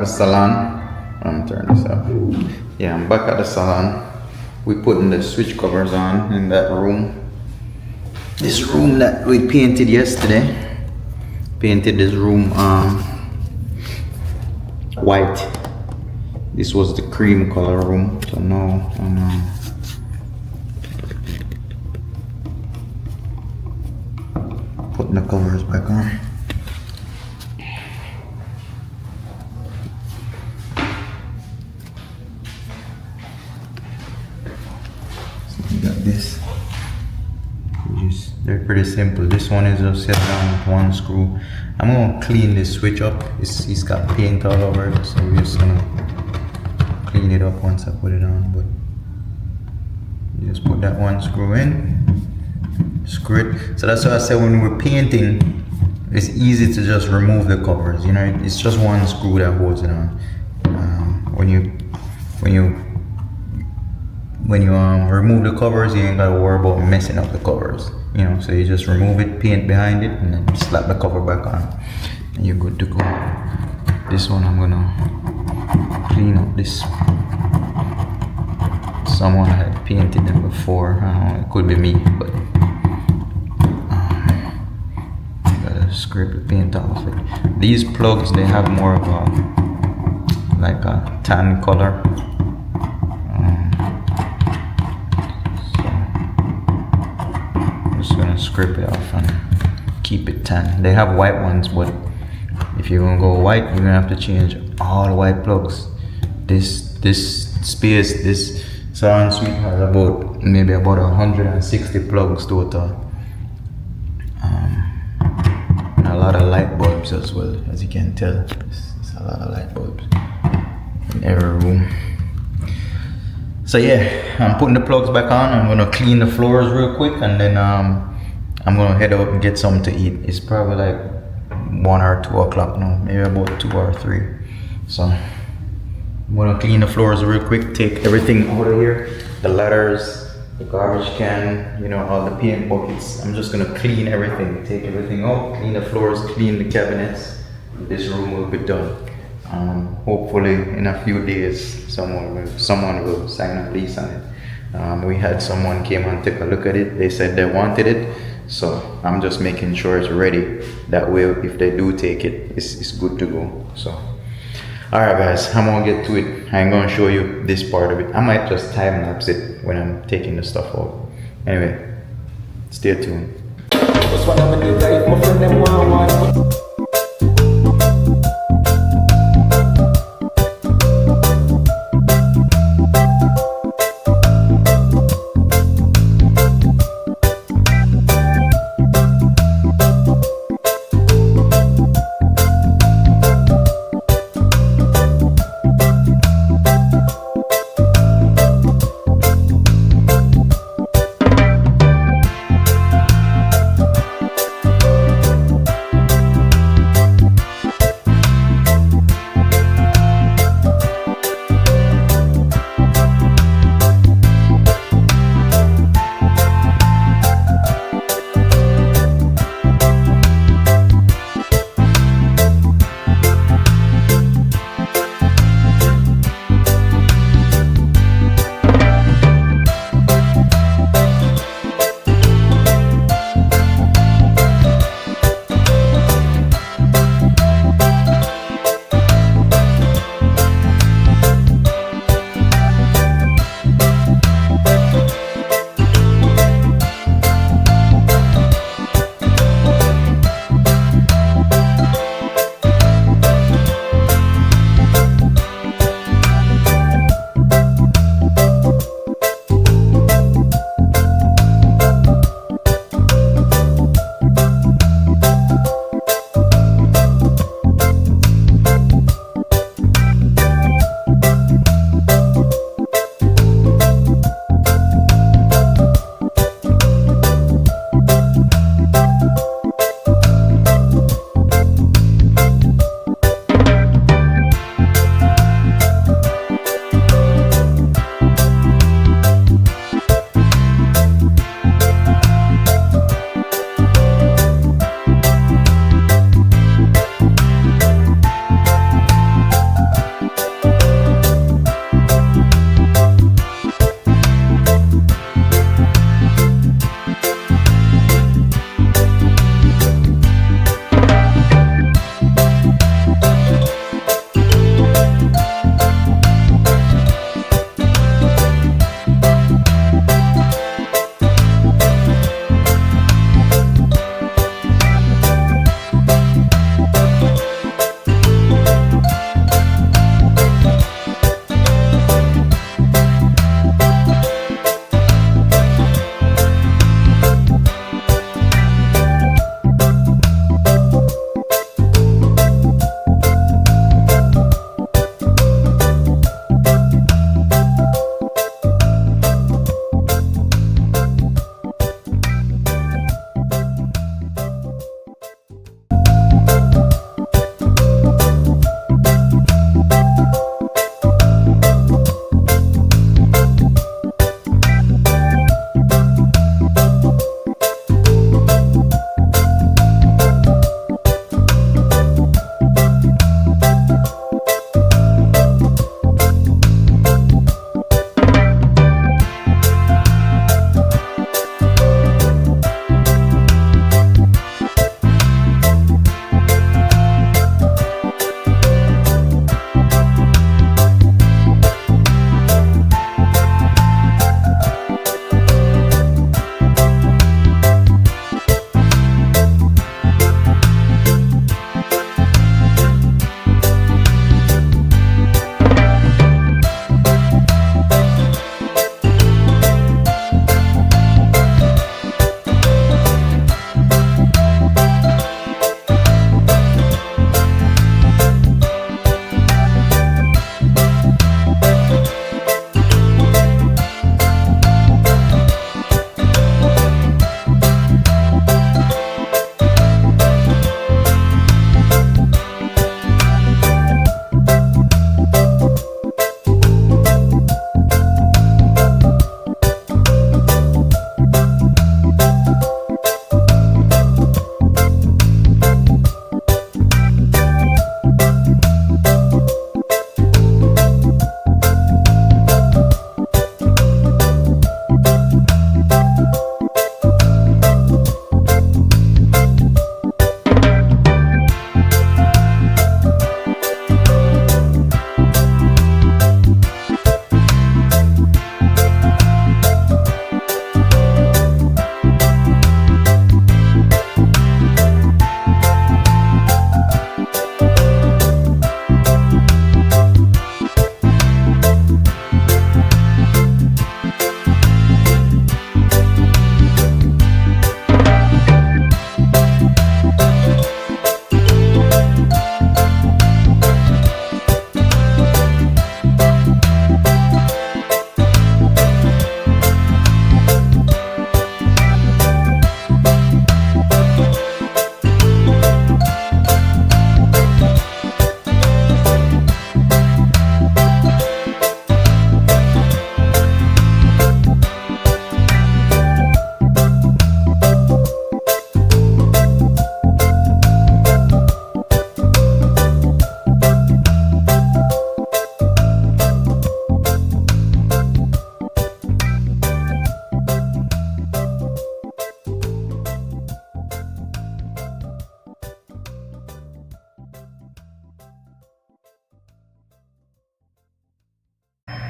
the salon. I'm turn this up. Yeah, I'm back at the salon. We putting the switch covers on in that room. This room that we painted yesterday. Painted this room white. This was the cream color room. So now putting the covers back on. So you got this. They're pretty simple. This one is just set down with one screw. I'm gonna clean this switch up. It's got paint all over it, so we're just gonna clean it up once I put it on. But you just put that one screw in, screw it. So that's why I said when we're painting, it's easy to just remove the covers. You know, it's just one screw that holds it on. When you remove the covers, you ain't gotta worry about messing up the covers. You know, so you just remove it, paint behind it, and then slap the cover back on, and you're good to go. This one I'm gonna clean up this. Someone had painted them before. I don't know, it could be me, but gotta scrape the paint off it. These plugs, they have more of a like a tan color. Scrape it off and keep it tan. They have white ones, but if you're gonna go white, you're gonna have to change all the white plugs. This space, this salon suite has maybe about 160 plugs total, and a lot of light bulbs as well. As you can tell, it's a lot of light bulbs in every room. So yeah, I'm putting the plugs back on. I'm gonna clean the floors real quick, and then I'm gonna head out and get something to eat. It's probably like 1 or 2 o'clock now, maybe about 2 or 3. So I'm gonna clean the floors real quick, take everything out of here, the ladders, the garbage can, you know, all the paint buckets. I'm just gonna clean everything, take everything out, clean the floors, clean the cabinets. This room will be done. Hopefully in a few days, someone will sign a lease on it. We had someone came and take a look at it. They said they wanted it. So I'm just making sure it's ready. That way, if they do take it, it's good to go. So, all right, guys, I'm gonna get to it. I'm gonna show you this part of it. I might just time lapse it when I'm taking the stuff out. Anyway, stay tuned.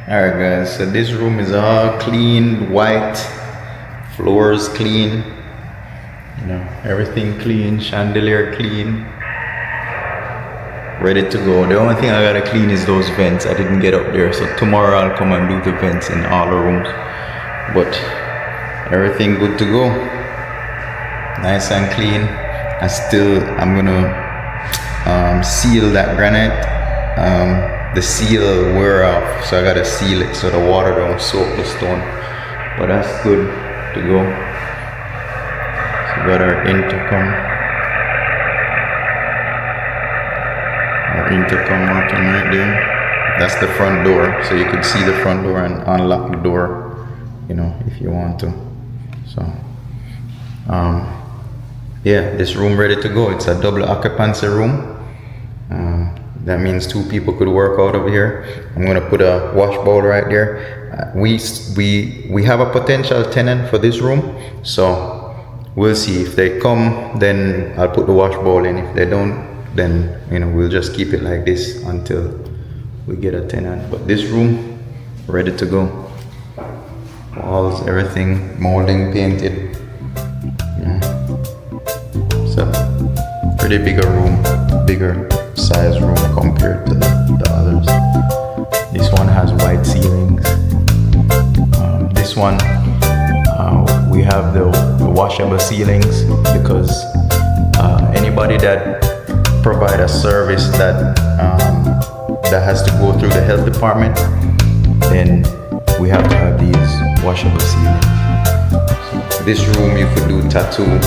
Alright guys, so this room is all clean, white, floors clean, you know, everything clean, chandelier clean, ready to go. The only thing I gotta clean is those vents. I didn't get up there, so tomorrow I'll come and do the vents in all the rooms. But everything good to go, nice and clean. I'm gonna seal that granite. The seal wore off, so I gotta seal it so the water don't soak the stone. But that's good to go. So we got our intercom. Our intercom working right there. That's the front door, so you could see the front door and unlock the door, you know, if you want to. So, yeah, this room ready to go. It's a double occupancy room. That means 2 people could work out of here. I'm gonna put a wash bowl right there. We have a potential tenant for this room, so we'll see. If they come, then I'll put the wash bowl in. If they don't, then you know we'll just keep it like this until we get a tenant. But this room ready to go. Walls, everything, molding, painted. Yeah. So pretty bigger room, bigger size room compared to the others. This one has white ceilings. This one we have the washable ceilings because anybody that provide a service that has to go through the health department, then we have to have these washable ceilings. So this room you could do tattoo.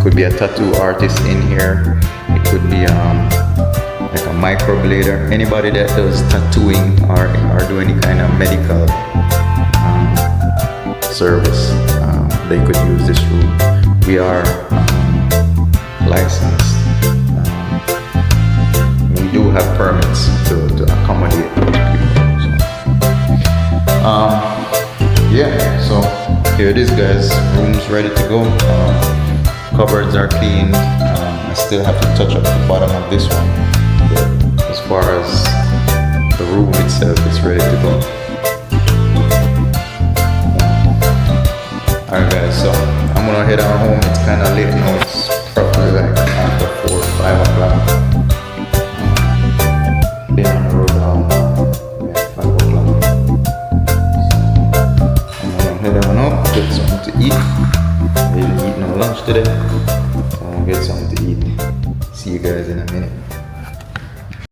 Could be a tattoo artist in here. It could be like a microblader. Anybody that does tattooing or do any kind of medical service, they could use this room. We are licensed. We do have permits to accommodate those people. So, yeah, so here it is, guys. Room's ready to go. Cupboards are clean. I still have to touch up the bottom of this one, but as far as the room itself, it's ready to go. Alright guys, so I'm gonna head on home. It's kind of late now. It's probably like after 4 or 5 o'clock. Been on the road all 5 o'clock. So I'm gonna head on up, get something to eat. I didn't eat no lunch today, so I'm gonna get something to eat. See you guys in a minute.